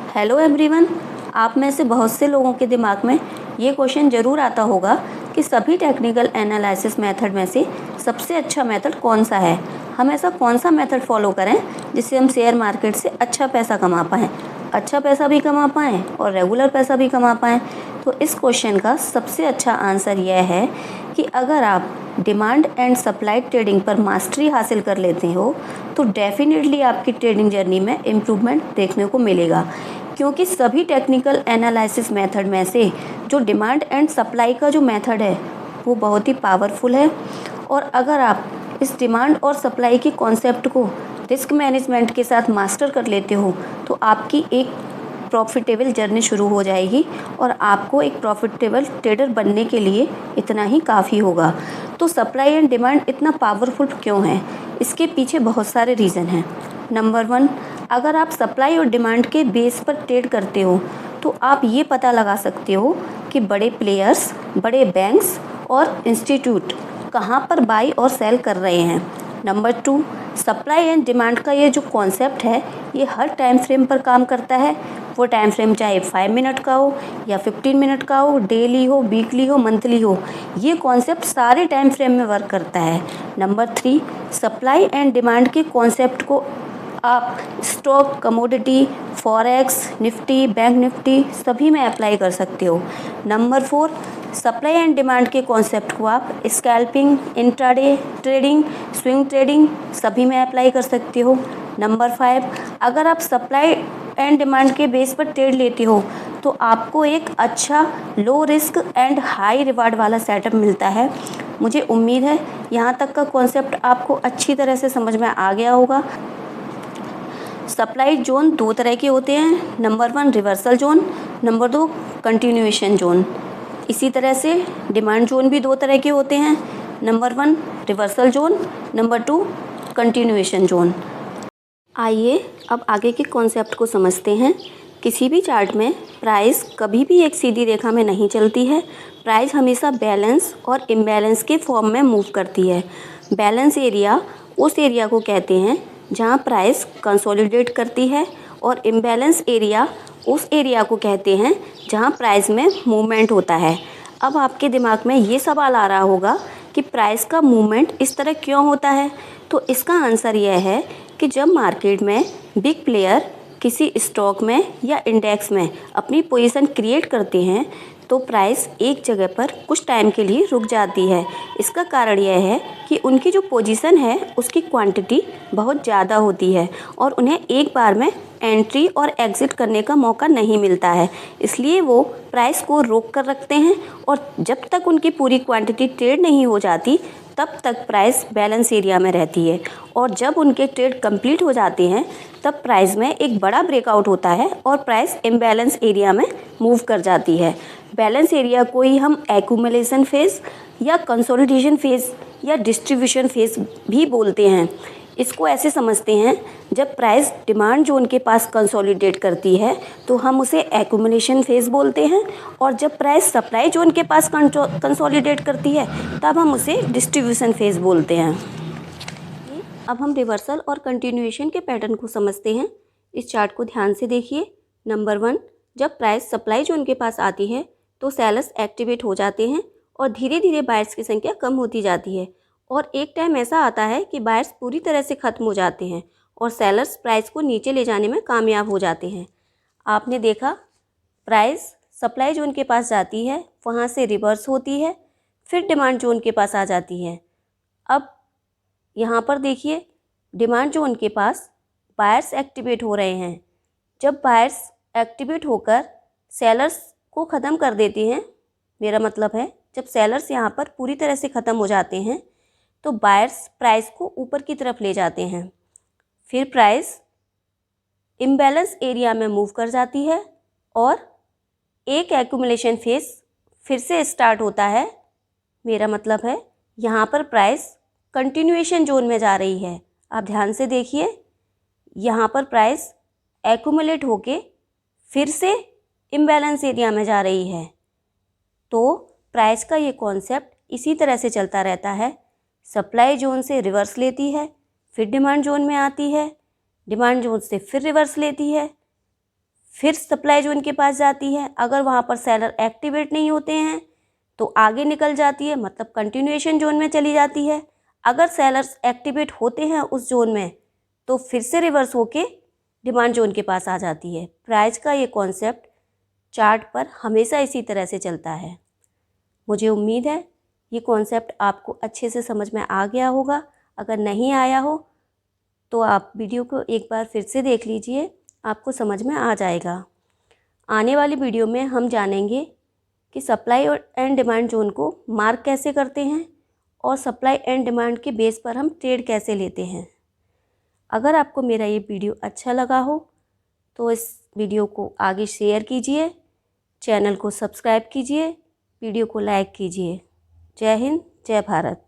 Hello everyone. आप में से बहुत से लोगों के दिमाग में ये क्वेश्चन ज़रूर आता होगा कि सभी टेक्निकल एनालिसिस मेथड में से सबसे अच्छा मेथड कौन सा है। हम ऐसा कौन सा मेथड फॉलो करें जिससे हम शेयर मार्केट से अच्छा पैसा कमा पाएँ, अच्छा पैसा भी कमा पाएँ और रेगुलर पैसा भी कमा पाएँ। तो इस क्वेश्चन का सबसे अच्छा आंसर यह है कि अगर आप डिमांड एंड सप्लाई ट्रेडिंग पर मास्टरी हासिल कर लेते हो तो डेफिनेटली आपकी ट्रेडिंग जर्नी में इम्प्रूवमेंट देखने को मिलेगा, क्योंकि सभी टेक्निकल एनालिसिस मेथड में से जो डिमांड एंड सप्लाई का जो मेथड है वो बहुत ही पावरफुल है। और अगर आप इस डिमांड और सप्लाई के कॉन्सेप्ट को रिस्क मैनेजमेंट के साथ मास्टर कर लेते हो तो आपकी एक प्रॉफिटेबल जर्नी शुरू हो जाएगी और आपको एक प्रॉफिटेबल ट्रेडर बनने के लिए इतना ही काफ़ी होगा। तो सप्लाई एंड डिमांड इतना पावरफुल क्यों है? इसके पीछे बहुत सारे रीज़न हैं। नंबर 1, अगर आप सप्लाई और डिमांड के बेस पर ट्रेड करते हो तो आप ये पता लगा सकते हो कि बड़े प्लेयर्स, बड़े बैंक्स और इंस्टीट्यूट कहाँ पर बाई और सेल कर रहे हैं। नंबर 2, सप्लाई एंड डिमांड का ये जो कॉन्सेप्ट है ये हर टाइम फ्रेम पर काम करता है। वो टाइम फ्रेम चाहे 5 मिनट का हो या 15 मिनट का हो, डेली हो, वीकली हो, मंथली हो, ये कॉन्सेप्ट सारे टाइम फ्रेम में वर्क करता है। नंबर 3, सप्लाई एंड डिमांड के कॉन्सेप्ट को आप stock, commodity, forex, Nifty, bank Nifty सभी में अप्लाई कर सकते हो। नंबर 4, सप्लाई एंड डिमांड के कॉन्सेप्ट को आप scalping, intraday trading, swing trading सभी में अप्लाई कर सकते हो। नंबर 5, अगर आप सप्लाई एंड डिमांड के बेस पर ट्रेड लेते हो तो आपको एक अच्छा low risk and high reward वाला सेटअप मिलता है। मुझे उम्मीद है यहाँ तक का कॉन्सेप्ट आपको अच्छी तरह से समझ में आ गया होगा। सप्लाई जोन 2 तरह के होते हैं। Number 1 reversal zone, number 2 continuation zone. इसी तरह से डिमांड जोन भी 2 तरह के होते हैं। Number 1 reversal zone, number 2 continuation zone. आइए अब आगे के कॉन्सेप्ट को समझते हैं। किसी भी चार्ट में प्राइस कभी भी एक सीधी रेखा में नहीं चलती है। प्राइस हमेशा बैलेंस और इम्बैलेंस के फॉर्म में मूव करती है। बैलेंस एरिया उस एरिया को कहते हैं जहां प्राइस कंसोलिडेट करती है और इम्बैलेंस एरिया उस एरिया को कहते हैं जहां प्राइस में मूवमेंट होता है। अब आपके दिमाग में ये सवाल आ रहा होगा कि प्राइस का मूवमेंट इस तरह क्यों होता है? तो इसका आंसर यह है कि जब मार्केट में बिग प्लेयर किसी स्टॉक में या इंडेक्स में अपनी पोजीशन क्रिएट करते हैं तो प्राइस एक जगह पर कुछ टाइम के लिए रुक जाती है। इसका कारण यह है कि उनकी जो पोजीशन है उसकी क्वांटिटी बहुत ज़्यादा होती है और उन्हें एक बार में एंट्री और एग्ज़िट करने का मौका नहीं मिलता है। इसलिए वो प्राइस को रोक कर रखते हैं और जब तक उनकी पूरी क्वांटिटी ट्रेड नहीं हो जाती तब तक प्राइस बैलेंस एरिया में रहती है और जब उनके ट्रेड कंप्लीट हो जाते हैं तब प्राइस में एक बड़ा ब्रेकआउट होता है और प्राइस इम्बैलेंस एरिया में मूव कर जाती है। बैलेंस एरिया को ही हम एक्यूमुलेशन फेज़ या कंसोलिडेशन फेज़ या डिस्ट्रीब्यूशन फेज़ भी बोलते हैं। इसको ऐसे समझते हैं, जब प्राइस डिमांड जोन के पास कंसोलिडेट करती है तो हम उसे एक्यूमुलेशन फेज़ बोलते हैं और जब प्राइस सप्लाई जोन के पास कंसोलिडेट करती है तब हम उसे डिस्ट्रीब्यूशन फेज़ बोलते हैं। अब हम रिवर्सल और कंटिन्यूएशन के पैटर्न को समझते हैं। इस चार्ट को ध्यान से देखिए। नंबर 1, जब प्राइस सप्लाई जोन के पास आती है तो सेलर्स एक्टिवेट हो जाते हैं और धीरे धीरे बायर्स की संख्या कम होती जाती है और एक टाइम ऐसा आता है कि बायर्स पूरी तरह से ख़त्म हो जाते हैं और सेलर्स प्राइस को नीचे ले जाने में कामयाब हो जाते हैं। आपने देखा, प्राइस सप्लाई जोन के पास जाती है, वहाँ से रिवर्स होती है, फिर डिमांड जोन के पास आ जाती है। अब यहाँ पर देखिए, डिमांड जोन के पास बायर्स एक्टिवेट हो रहे हैं। जब बायर्स एक्टिवेट होकर सेलर्स को ख़त्म कर देते हैं, मेरा मतलब है जब सेलर्स यहाँ पर पूरी तरह से ख़त्म हो जाते हैं तो बायर्स प्राइस को ऊपर की तरफ ले जाते हैं। फिर प्राइस इम्बैलेंस एरिया में मूव कर जाती है और एक एक्यूमुलेशन फेज़ फिर से स्टार्ट होता है। मेरा मतलब है यहाँ पर प्राइस कंटिन्यूएशन जोन में जा रही है। आप ध्यान से देखिए, यहाँ पर प्राइस एक्यूमुलेट होके फिर से इम्बैलेंस एरिया में जा रही है। तो प्राइस का ये कॉन्सेप्ट इसी तरह से चलता रहता है। सप्लाई जोन से रिवर्स लेती है, फिर डिमांड जोन में आती है, डिमांड जोन से फिर रिवर्स लेती है, फिर सप्लाई जोन के पास जाती है। अगर वहाँ पर सेलर एक्टिवेट नहीं होते हैं तो आगे निकल जाती है, मतलब कंटिन्यूएशन जोन में चली जाती है। अगर सेलर्स एक्टिवेट होते हैं उस जोन में तो फिर से रिवर्स होके डिमांड जोन के पास आ जाती है। प्राइस का ये कॉन्सेप्ट चार्ट पर हमेशा इसी तरह से चलता है। मुझे उम्मीद है ये कॉन्सेप्ट आपको अच्छे से समझ में आ गया होगा। अगर नहीं आया हो तो आप वीडियो को एक बार फिर से देख लीजिए, आपको समझ में आ जाएगा। आने वाली वीडियो में हम जानेंगे कि सप्लाई एंड डिमांड जोन को मार्क कैसे करते हैं और सप्लाई एंड डिमांड के बेस पर हम ट्रेड कैसे लेते हैं। अगर आपको मेरा ये वीडियो अच्छा लगा हो तो इस वीडियो को आगे शेयर कीजिए, चैनल को सब्सक्राइब कीजिए, वीडियो को लाइक कीजिए। जय हिंद, जय भारत।